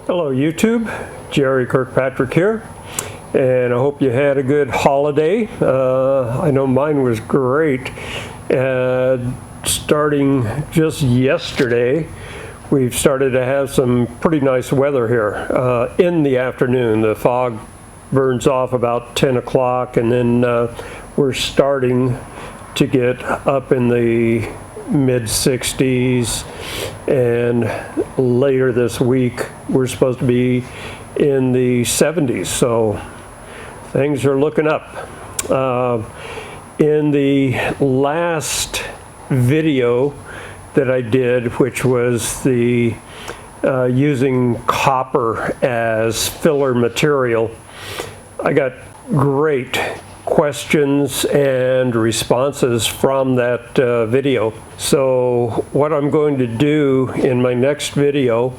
Hello YouTube, Jerry Kirkpatrick here, and I hope you had a good holiday. I know mine was great. Starting just yesterday, we've started to have some pretty nice weather here in the afternoon. The fog burns off about 10 o'clock, and then we're starting to get up in the mid 60s, and later this week we're supposed to be in the 70s, so things are looking up. In the last video that I did, which was the using copper as filler material, I got great questions and responses from that video. So what I'm going to do in my next video,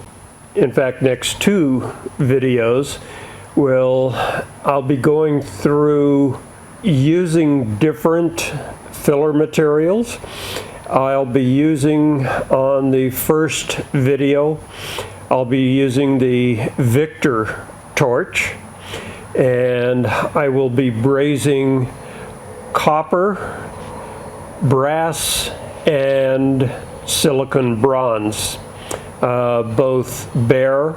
in fact next two videos, I'll be going through using different filler materials. I'll be using, on the first video, I'll be using the Victor torch, and I will be brazing copper, brass, and silicon bronze, both bare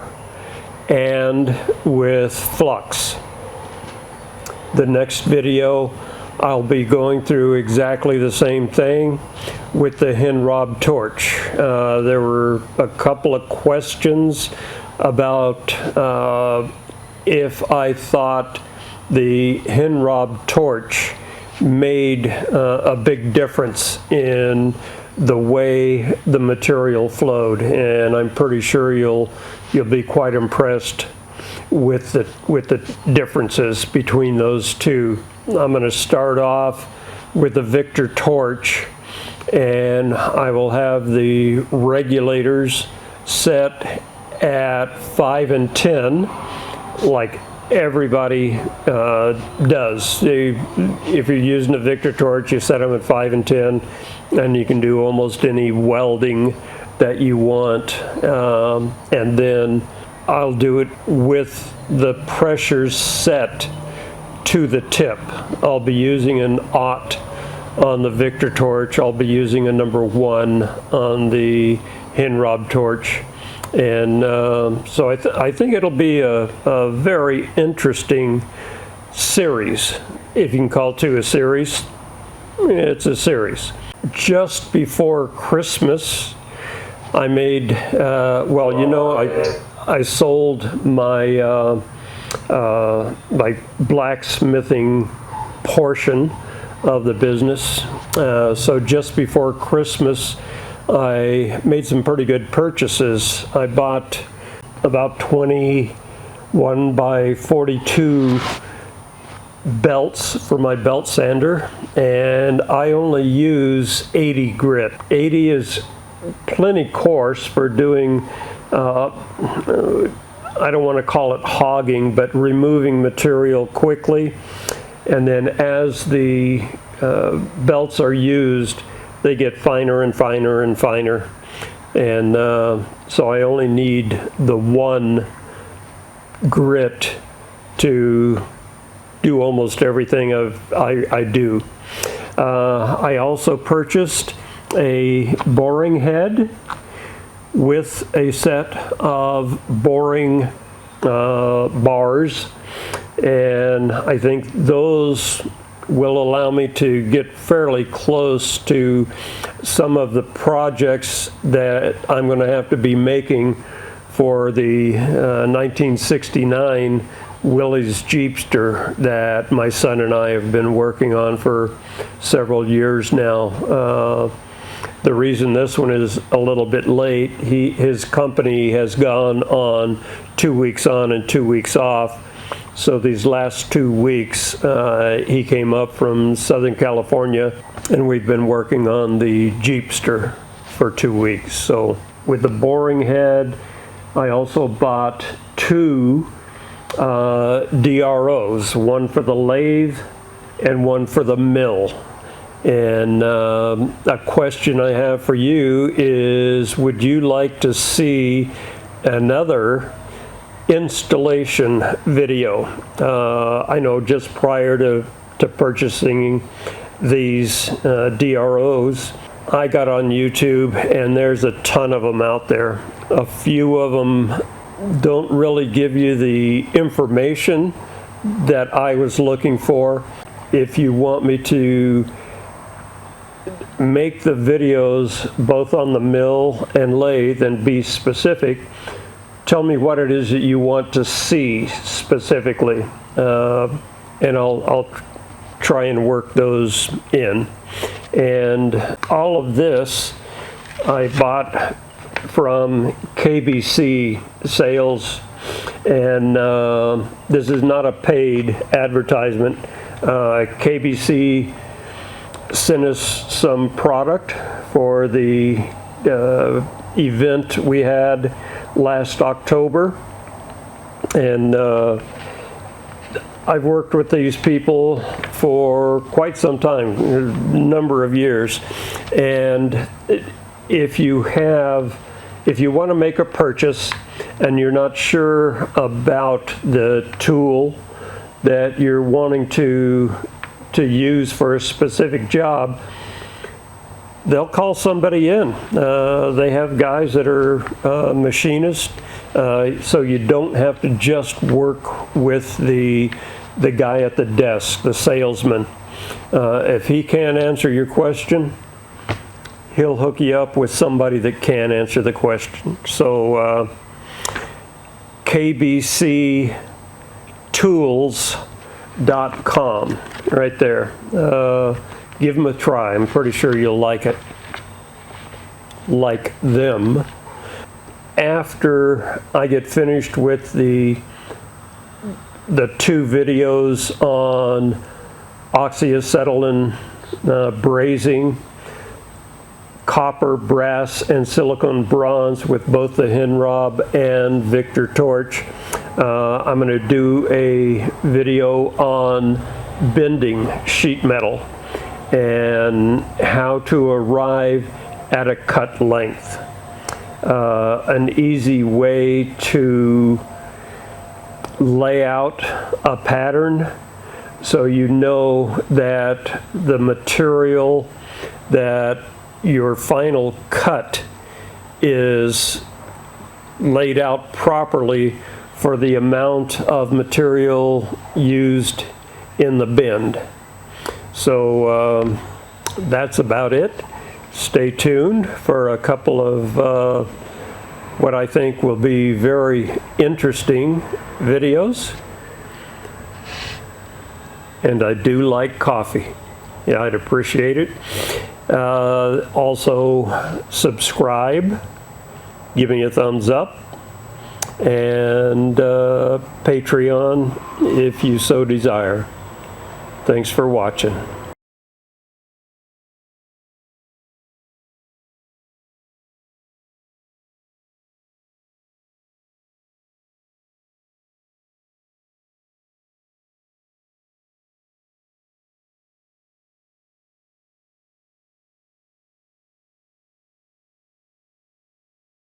and with flux. The next video, I'll be going through exactly the same thing with the Henrob torch. There were a couple of questions about if I thought the Henrob torch made a big difference in the way the material flowed, and I'm pretty sure you'll be quite impressed with the differences between those two. I'm going to start off with the Victor torch, and I will have the regulators set at 5 and 10 like everybody does. If you're using a Victor torch, you set them at 5 and 10, and you can do almost any welding that you want. And then I'll do it with the pressures set to the tip. I'll be using an aught on the Victor torch. I'll be using a number 1 on the Henrob torch. And so I think it'll be a very interesting series. If you can call it a series, it's a series. Just before Christmas, I made, I sold my, my blacksmithing portion of the business. So just before Christmas, I made some pretty good purchases. I bought about 21 by 42 belts for my belt sander, and I only use 80 grit. 80 is plenty coarse for doing, I don't want to call it hogging, but removing material quickly. And then as the belts are used, they get finer and finer and finer, and so I only need the 1 grit to do almost everything I do. I also purchased a boring head with a set of boring bars, and I think those will allow me to get fairly close to some of the projects that I'm going to have to be making for the 1969 Willys Jeepster that my son and I have been working on for several years now. The reason this one is a little bit late, his company has gone on 2 weeks on and 2 weeks off. So these last 2 weeks, he came up from Southern California, and we've been working on the Jeepster for 2 weeks. So with the boring head, I also bought 2 DROs, one for the lathe and one for the mill. And a question I have for you is, would you like to see another installation video. I know just prior to purchasing these DROs, I got on YouTube, and there's a ton of them out there. A few of them don't really give you the information that I was looking for. If you want me to make the videos both on the mill and lathe and be specific, tell me what it is that you want to see specifically, and I'll try and work those in. And all of this I bought from KBC Sales, and this is not a paid advertisement. KBC sent us some product for the event we had last October, and I've worked with these people for quite some time, a number of years, and if you want to make a purchase and you're not sure about the tool that you're wanting to use for a specific job, they'll call somebody in. They have guys that are machinists, so you don't have to just work with the guy at the desk, the salesman. If he can't answer your question, he'll hook you up with somebody that can answer the question. So kbctools.com, right there. Give them a try. I'm pretty sure you'll like it. Like them. After I get finished with the 2 videos on oxyacetylene brazing, copper, brass, and silicone bronze with both the Henrob and Victor torch, I'm going to do a video on bending sheet metal and how to arrive at a cut length. An easy way to lay out a pattern so you know that the material that your final cut is laid out properly for the amount of material used in the bend. So that's about it. Stay tuned for a couple of what I think will be very interesting videos. And I do like coffee. Yeah, I'd appreciate it. Also, subscribe, give me a thumbs up, and Patreon if you so desire. Thanks for watching.